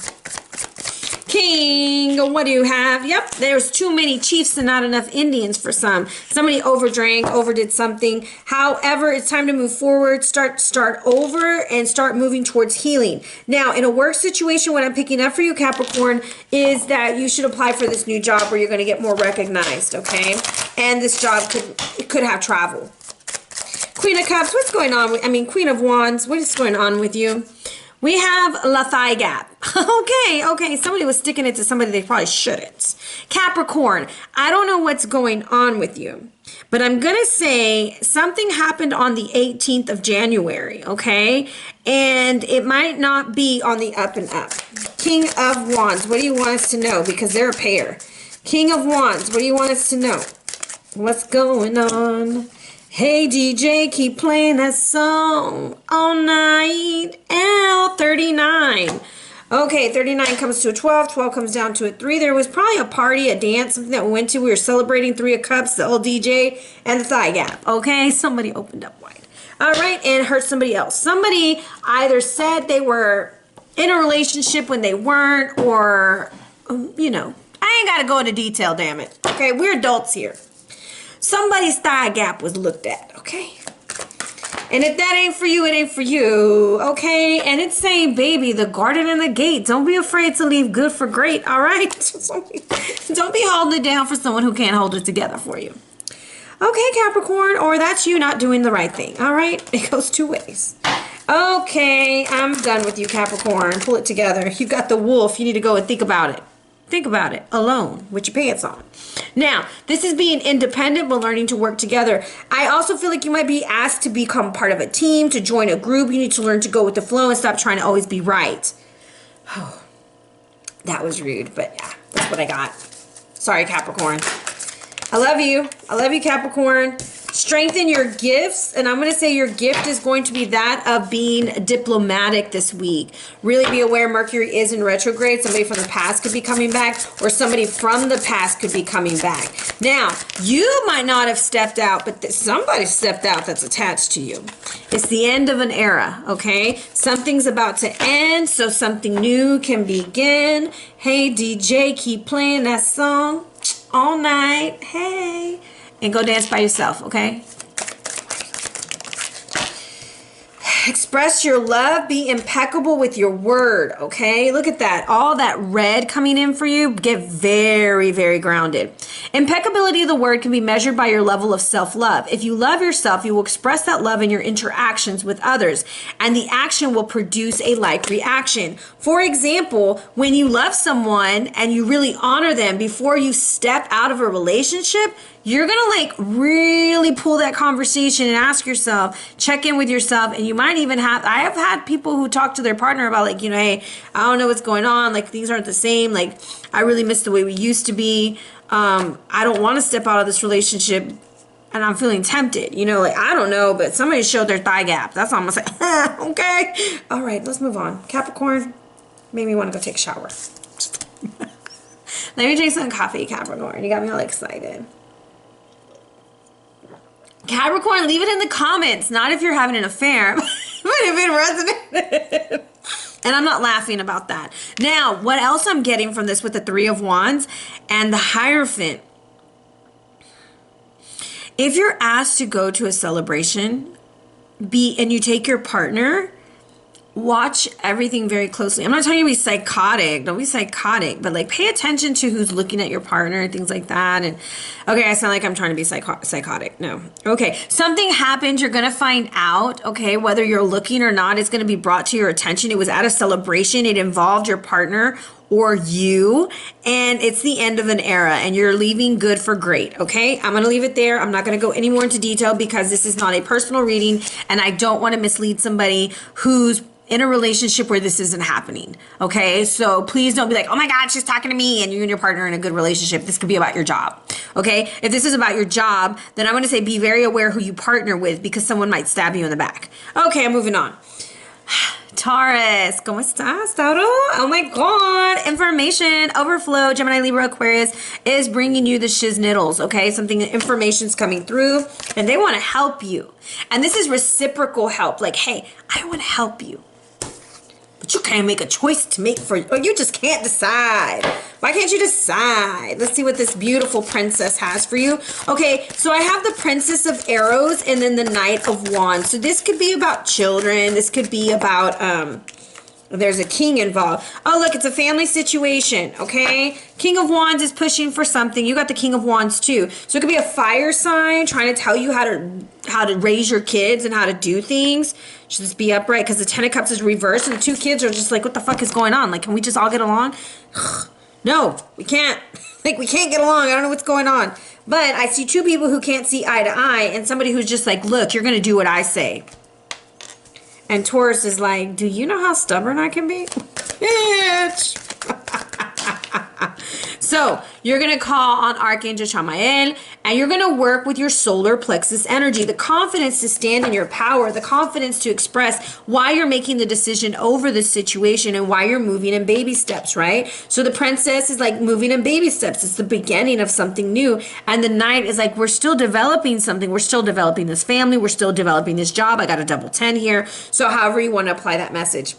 King, what do you have? Yep, there's too many chiefs and not enough Indians for some. Somebody overdrank, overdid something. However, it's time to move forward, start over, and start moving towards healing. Now, in a work situation, what I'm picking up for you, Capricorn, is that you should apply for this new job where you're going to get more recognized, okay? And this job could have travel. Queen of Cups, what's going on? Queen of Wands, what is going on with you? We have La Thigh Gap. Okay. Somebody was sticking it to somebody they probably shouldn't. Capricorn, I don't know what's going on with you, but I'm going to say something happened on the 18th of January, okay? And it might not be on the up and up. King of Wands, what do you want us to know? Because they're a pair. King of Wands, what do you want us to know? What's going on? Hey DJ, keep playing that song all night. Ow, 39. Okay, 39 comes to a 12. 12 comes down to a 3. There was probably a party, a dance, something that we went to. We were celebrating 3 of Cups, the old DJ, and the Thigh Gap. Okay, somebody opened up wide. All right, and hurt somebody else. Somebody either said they were in a relationship when they weren't, or, you know, I ain't got to go into detail, damn it. Okay, we're adults here. Somebody's thigh gap was looked at, okay? And if that ain't for you, it ain't for you, okay? And it's saying, baby, the garden and the gate. Don't be afraid to leave good for great, all right? Don't be holding it down for someone who can't hold it together for you. Okay, Capricorn, or that's you not doing the right thing, all right? It goes two ways. Okay, I'm done with you, Capricorn. Pull it together. You got the wolf. You need to go and think about it. Think about it alone with your pants on. Now, this is being independent but learning to work together. I also feel like you might be asked to become part of a team, to join a group. You need to learn to go with the flow and stop trying to always be right. Oh, that was rude, but yeah, that's what I got. Sorry, Capricorn. I love you. I love you, Capricorn. Strengthen your gifts, and I'm going to say your gift is going to be that of being diplomatic this week. Really be aware Mercury is in retrograde. Somebody from the past could be coming back, or somebody from the past could be coming back. Now, you might not have stepped out, but somebody stepped out that's attached to you. It's the end of an era, okay? Something's about to end, so something new can begin. Hey, DJ, keep playing that song all night. Hey. And go dance by yourself, okay? Express your love. Be impeccable with your word, okay? Look at that. All that red coming in for you. Get very, very grounded. Impeccability of the word can be measured by your level of self-love. If you love yourself, you will express that love in your interactions with others, and the action will produce a like reaction. For example, when you love someone and you really honor them before you step out of a relationship, you're going to like really pull that conversation and ask yourself, check in with yourself. And you might even have, I have had people who talk to their partner about like, you know, hey, I don't know what's going on. Like things aren't the same. Like I really miss the way we used to be. I don't want to step out of this relationship and I'm feeling tempted. You know, like, I don't know, but somebody showed their thigh gap. That's all I'm going to say. Okay. All right, let's move on. Capricorn, made me want to go take a shower. Let me drink some coffee, Capricorn. You got me all excited. Capricorn, leave it in the comments. Not if you're having an affair, but if it resonated. And I'm not laughing about that. Now, what else I'm getting from this with the Three of Wands and the Hierophant. If you're asked to go to a celebration, and you take your partner, watch everything very closely. I'm not telling you to be psychotic. Don't be psychotic. But like pay attention to who's looking at your partner and things like that. And okay, I sound like I'm trying to be psychotic. No. Okay. Something happened. You're going to find out. Okay. Whether you're looking or not, it's going to be brought to your attention. It was at a celebration. It involved your partner or you. And it's the end of an era. And you're leaving good for great. Okay. I'm going to leave it there. I'm not going to go any more into detail because this is not a personal reading. And I don't want to mislead somebody who's in a relationship where this isn't happening, okay? So please don't be like, oh my God, she's talking to me, and you and your partner are in a good relationship. This could be about your job, okay? If this is about your job, then I'm gonna say be very aware who you partner with because someone might stab you in the back. Okay, I'm moving on. Taurus, ¿cómo estás, Tauro? Oh my God, information overflow. Gemini, Libra, Aquarius is bringing you the shiznitals, okay? Information's coming through, and they want to help you. And this is reciprocal help. Like, hey, I want to help you. But but you can't make a choice to make for, or you just can't decide. Why can't you decide? Let's see what this beautiful princess has for you. Okay, so I have the Princess of Arrows and then the Knight of Wands. So this could be about children. This could be about, there's a king involved. Oh, look, it's a family situation, okay? King of Wands is pushing for something. You got the King of Wands too. So it could be a fire sign trying to tell you how to raise your kids and how to do things. Should just be upright because the Ten of Cups is reversed and the two kids are just like, what the fuck is going on? Like, can we just all get along? No, we can't. Like, we can't get along. I don't know what's going on. But I see two people who can't see eye to eye and somebody who's just like, look, you're going to do what I say. And Taurus is like, do you know how stubborn I can be? Bitch. So you're going to call on Archangel Chamuel and you're going to work with your solar plexus energy. The confidence to stand in your power, the confidence to express why you're making the decision over the situation and why you're moving in baby steps, right? So the princess is like moving in baby steps. It's the beginning of something new. And the knight is like, we're still developing something. We're still developing this family. We're still developing this job. I got a double 10 here. So however you want to apply that message.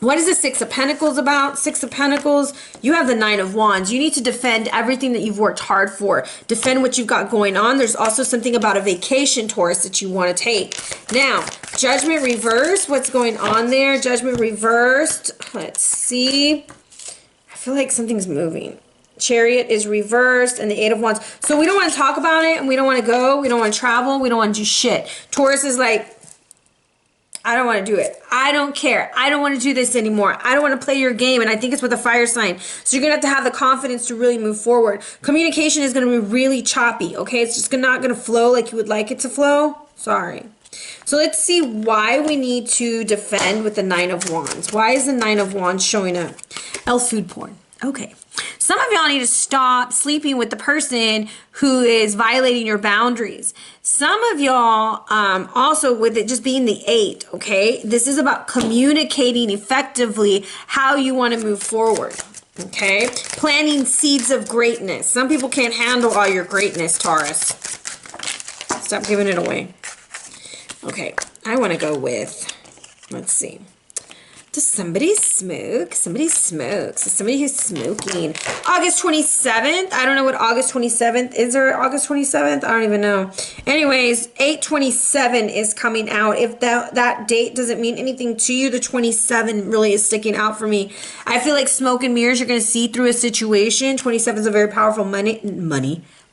What is the Six of Pentacles about? Six of Pentacles, you have the Nine of Wands. You need to defend everything that you've worked hard for. Defend what you've got going on. There's also something about a vacation, Taurus, that you want to take. Now, Judgment reversed. What's going on there? Judgment reversed. Let's see. I feel like something's moving. Chariot is reversed and the Eight of Wands. So we don't want to talk about it and we don't want to go. We don't want to travel. We don't want to do shit. Taurus is like, I don't want to do it. I don't care. I don't want to do this anymore. I don't want to play your game. And I think it's with a fire sign. So you're going to have the confidence to really move forward. Communication is going to be really choppy. Okay. It's just not going to flow like you would like it to flow. Sorry. So let's see why we need to defend with the Nine of Wands. Why is the Nine of Wands showing up? Elf food porn. Okay. Some of y'all need to stop sleeping with the person who is violating your boundaries. Some of y'all, also with it just being the 8, okay? This is about communicating effectively how you want to move forward, okay? Planting seeds of greatness. Some people can't handle all your greatness, Taurus. Stop giving it away. Okay, I want to go with, let's see. Does somebody smoke? Somebody smokes. Somebody who's smoking. August 27th. I don't know what August 27th is. There August 27th? I don't even know. Anyways, 8/27 is coming out. If that date doesn't mean anything to you, the 27 really is sticking out for me. I feel like smoke and mirrors, you're going to see through a situation. 27 is a very powerful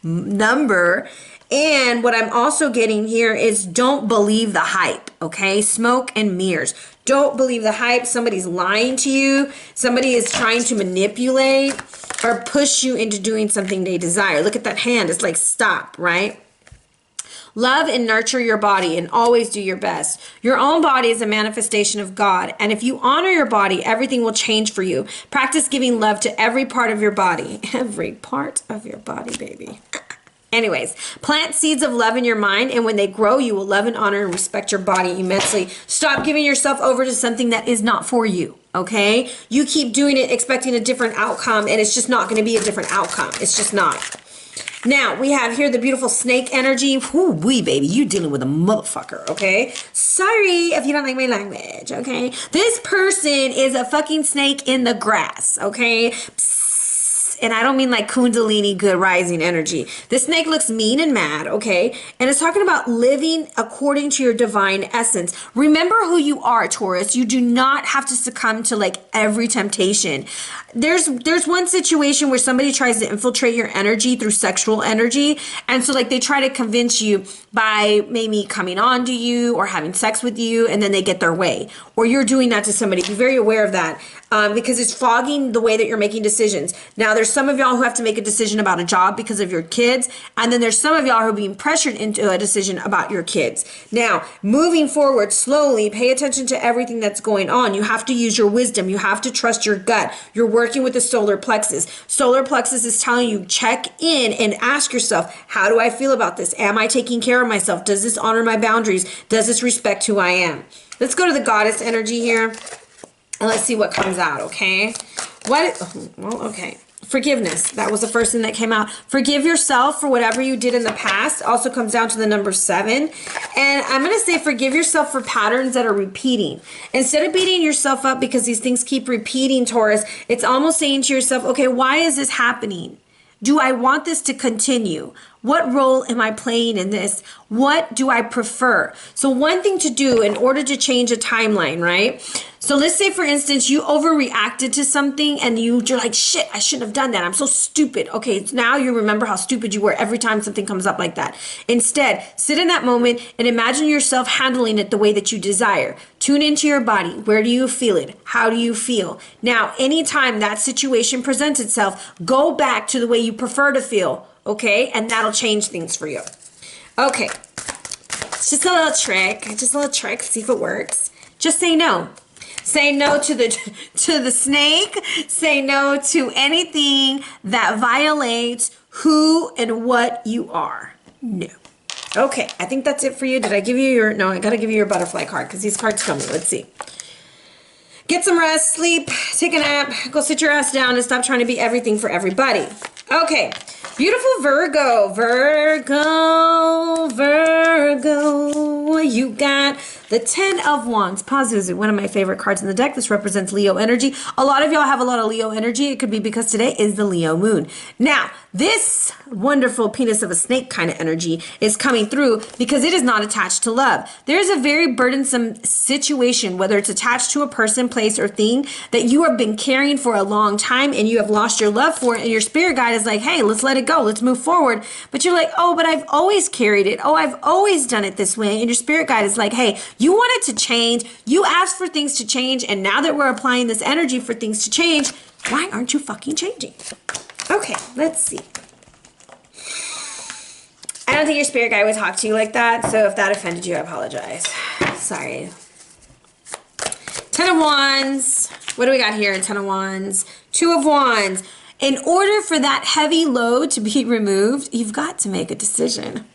number. And what I'm also getting here is don't believe the hype, okay? Smoke and mirrors. Don't believe the hype. Somebody's lying to you. Somebody is trying to manipulate or push you into doing something they desire. Look at that hand. It's like stop, right? Love and nurture your body and always do your best. Your own body is a manifestation of God. And if you honor your body, everything will change for you. Practice giving love to every part of your body. Every part of your body, baby. Anyways, plant seeds of love in your mind, and when they grow, you will love and honor and respect your body immensely. Stop giving yourself over to something that is not for you, okay? You keep doing it expecting a different outcome, and it's just not going to be a different outcome. It's just not. Now, we have here the beautiful snake energy. Whoo-wee, baby, you dealing with a motherfucker, okay? Sorry if you don't like my language, okay? This person is a fucking snake in the grass, okay? Psst. And I don't mean like Kundalini good rising energy. This snake looks mean and mad, okay? And it's talking about living according to your divine essence. Remember who you are, Taurus. You do not have to succumb to like every temptation. There's one situation where somebody tries to infiltrate your energy through sexual energy. And so like they try to convince you by maybe coming on to you or having sex with you, and then they get their way. Or you're doing that to somebody. Be very aware of that because it's fogging the way that you're making decisions. Now, there's some of y'all who have to make a decision about a job because of your kids. And then there's some of y'all who are being pressured into a decision about your kids. Now, moving forward slowly, pay attention to everything that's going on. You have to use your wisdom. You have to trust your gut. You're working with the solar plexus. Solar plexus is telling you check in and ask yourself, how do I feel about this? Am I taking care of myself? Does this honor my boundaries? Does this respect who I am? Let's go to the goddess energy here and let's see what comes out, okay? Well, okay. Forgiveness. That was the first thing that came out. Forgive yourself for whatever you did in the past. Also comes down to the number 7. And I'm going to say forgive yourself for patterns that are repeating. Instead of beating yourself up because these things keep repeating, Taurus, it's almost saying to yourself, okay, why is this happening? Do I want this to continue? What role am I playing in this? What do I prefer? So one thing to do in order to change a timeline, right? So let's say, for instance, you overreacted to something and you're like, shit, I shouldn't have done that. I'm so stupid. Okay, now you remember how stupid you were every time something comes up like that. Instead, sit in that moment and imagine yourself handling it the way that you desire. Tune into your body. Where do you feel it? How do you feel? Now, anytime that situation presents itself, go back to the way you prefer to feel, okay? And that'll change things for you. Okay, it's just a little trick, see if it works. Just say no. Say no to the snake. Say no to anything that violates who and what you are. No. Okay, I think that's it for you. Did I give you your... No, I got to give you your butterfly card because these cards come. Let's see. Get some rest, sleep, take a nap, go sit your ass down and stop trying to be everything for everybody. Okay, beautiful Virgo. Virgo, you got the 10 of Wands. Pazuzu, one of my favorite cards in the deck. This represents Leo energy. A lot of y'all have a lot of Leo energy. It could be because today is the Leo moon. Now, this wonderful penis of a snake kind of energy is coming through because it is not attached to love. There's a very burdensome situation, whether it's attached to a person, place, or thing that you have been carrying for a long time and you have lost your love for it, and your spirit guide is like, hey, let's let it go. Let's move forward. But you're like, oh, but I've always carried it. Oh, I've always done it this way. And your spirit guide is like, hey, you want it to change. You asked for things to change. And now that we're applying this energy for things to change, why aren't you fucking changing? Okay, let's see. I don't think your spirit guide would talk to you like that. So if that offended you, I apologize. Sorry. 10 of Wands. What do we got here in 10 of Wands? 2 of Wands. In order for that heavy load to be removed, you've got to make a decision.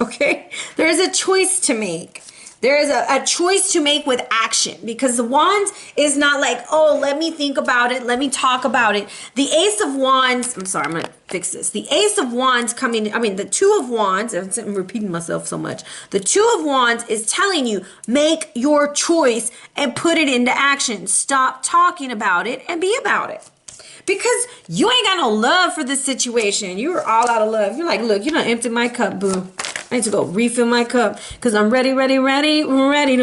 Okay? There is a choice to make. There is a choice to make with action, because the Wands is not like, oh, let me think about it. Let me talk about it. The Ace of Wands, I'm sorry, I'm going to fix this. The Ace of Wands the 2 of Wands, I'm repeating myself so much. The 2 of Wands is telling you, make your choice and put it into action. Stop talking about it and be about it. Because you ain't got no love for this situation. You are all out of love. You're like, look, you done emptied my cup, boo. I need to go refill my cup because I'm ready to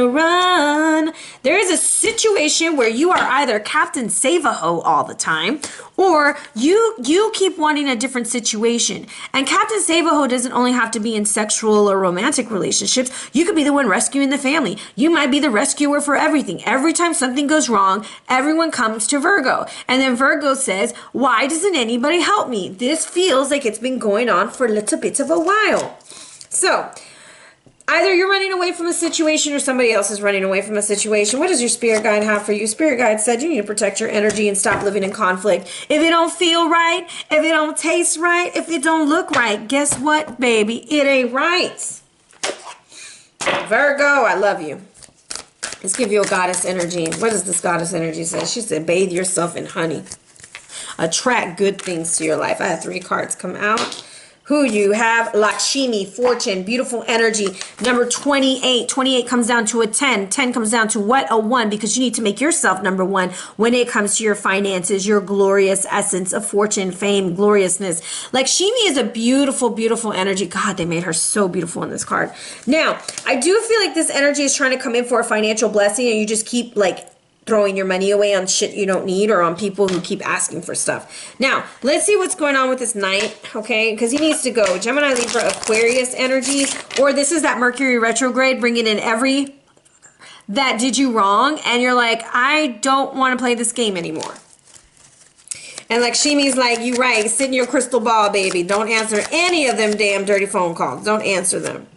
run. There is a situation where you are either Captain Save-A-Ho all the time, or you keep wanting a different situation. And Captain Save-A-Ho doesn't only have to be in sexual or romantic relationships. You could be the one rescuing the family. You might be the rescuer for everything. Every time something goes wrong, everyone comes to Virgo. And then Virgo says, why doesn't anybody help me? This feels like it's been going on for a little bit of a while. So, either you're running away from a situation or somebody else is running away from a situation. What does your spirit guide have for you? Spirit guide said you need to protect your energy and stop living in conflict. If it don't feel right, if it don't taste right, if it don't look right, guess what, baby? It ain't right. Virgo, I love you. Let's give you a goddess energy. What does this goddess energy say? She said, bathe yourself in honey. Attract good things to your life. I had 3 cards come out. Who you have? Lakshmi, fortune, beautiful energy. Number 28. 28 comes down to a 10. 10 comes down to what? A 1, because you need to make yourself number 1 when it comes to your finances, your glorious essence of fortune, fame, gloriousness. Lakshmi is a beautiful, beautiful energy. God, they made her so beautiful in this card. Now, I do feel like this energy is trying to come in for a financial blessing, and you just keep like throwing your money away on shit you don't need or on people who keep asking for stuff. Now, let's see what's going on with this knight, okay? Because he needs to go. Gemini, Libra, Aquarius energy, or this is that Mercury retrograde bringing in every that did you wrong, and you're like, I don't want to play this game anymore. And like Shimi's like, you right, sit in your crystal ball, baby. Don't answer any of them damn dirty phone calls. Don't answer them.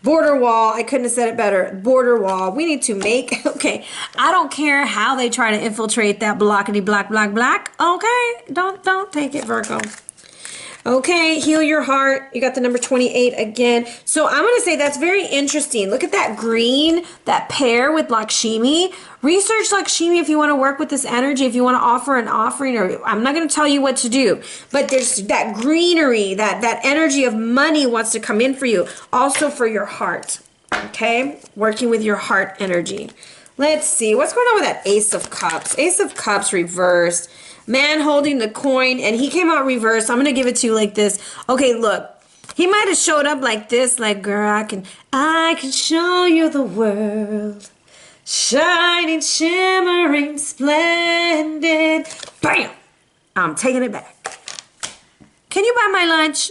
Border wall, I couldn't have said it better. Border wall, we need to make, okay, I don't care how they try to infiltrate that blockity black, okay? Don't take it, Virgo. Okay, heal your heart. You got the number 28 again. So I'm going to say that's very interesting. Look at that green, that pair with Lakshmi. Research Lakshmi if you want to work with this energy, if you want to offer an offering, or I'm not going to tell you what to do, but there's that greenery, that energy of money wants to come in for you. Also for your heart, okay? Working with your heart energy. Let's see, what's going on with that Ace of Cups? Ace of Cups reversed. Man holding the coin, and he came out reversed. I'm going to give it to you like this. Okay, look. He might have showed up like this, like, girl, I can show you the world. Shining, shimmering, splendid. Bam! I'm taking it back. Can you buy my lunch?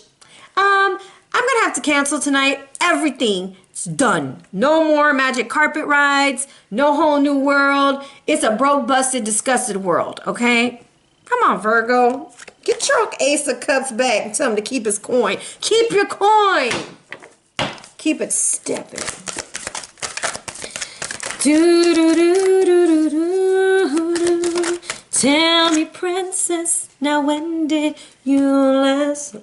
I'm going to have to cancel tonight. Everything. It's done. No more magic carpet rides. No whole new world. It's a broke, busted, disgusted world, okay? Come on, Virgo. Get your Ace of Cups back and tell him to keep his coin. Keep your coin. Keep it stepping. Do, do, do, do, do, do. Tell me, princess, now when did you last?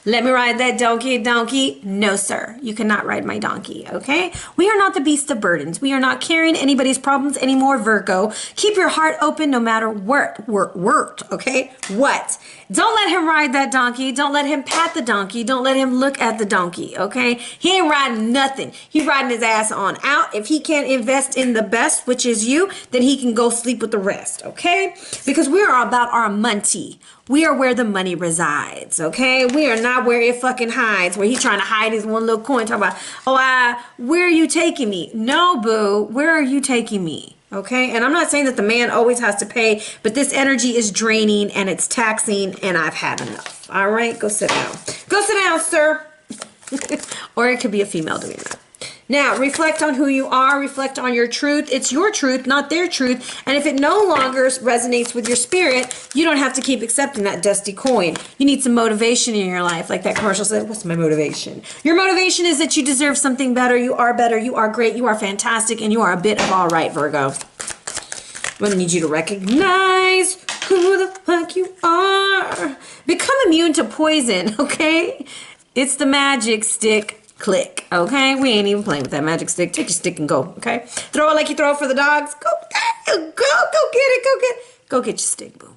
Let me ride that donkey. No, sir. You cannot ride my donkey, okay? We are not the beast of burdens. We are not carrying anybody's problems anymore, Virgo. Keep your heart open no matter what, okay? What? Don't let him ride that donkey. Don't let him pat the donkey. Don't let him look at the donkey, okay? He ain't riding nothing. He's riding his ass on out. If he can't invest in the best, which is you, then he can go sleep with the rest, okay? Because we are about our money. We are where the money resides, okay? We are not where it fucking hides, where he's trying to hide his one little coin, talking about, where are you taking me? No, boo, where are you taking me? Okay, and I'm not saying that the man always has to pay, but this energy is draining and it's taxing, and I've had enough. All right, go sit down. Go sit down, sir. Or it could be a female doing that. Now, reflect on who you are. Reflect on your truth. It's your truth, not their truth. And if it no longer resonates with your spirit, you don't have to keep accepting that dusty coin. You need some motivation in your life. Like that commercial said, what's my motivation? Your motivation is that you deserve something better. You are better. You are great. You are fantastic. And you are a bit of all right, Virgo. I'm going to need you to recognize who the fuck you are. Become immune to poison, okay? It's the magic stick. Click, okay? We ain't even playing with that magic stick. Take your stick and go, okay? Throw it like you throw it for the dogs. Go get your stick, boo.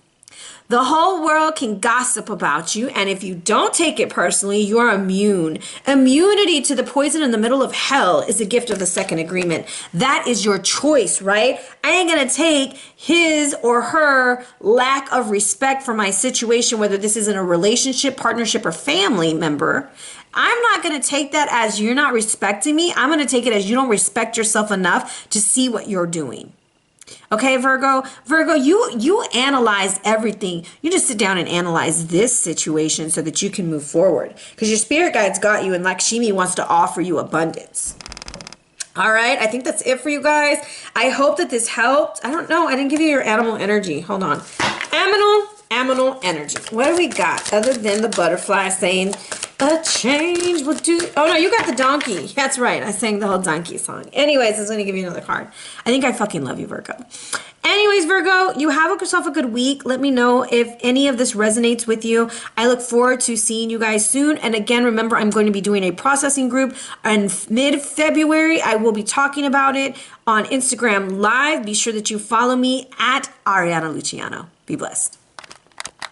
The whole world can gossip about you, and if you don't take it personally, you're immune. Immunity to the poison in the middle of hell is a gift of the second agreement. That is your choice, right? I ain't gonna take his or her lack of respect for my situation, whether this is in a relationship, partnership, or family member. I'm not going to take that as you're not respecting me. I'm going to take it as you don't respect yourself enough to see what you're doing. Okay, Virgo? Virgo, you analyze everything. You just sit down and analyze this situation so that you can move forward. Because your spirit guide's got you, and Lakshmi wants to offer you abundance. All right, I think that's it for you guys. I hope that this helped. I don't know. I didn't give you your animal energy. Hold on. Aminal energy. What do we got other than the butterfly saying a change will do? Oh no, you got the donkey. That's right. I sang the whole donkey song. Anyways, I was going to give you another card. I think I fucking love you, Virgo. Anyways, Virgo, you have yourself a good week. Let me know if any of this resonates with you. I look forward to seeing you guys soon. And again, remember, I'm going to be doing a processing group in mid-February. I will be talking about it on Instagram Live. Be sure that you follow me at Ariana Luciano. Be blessed.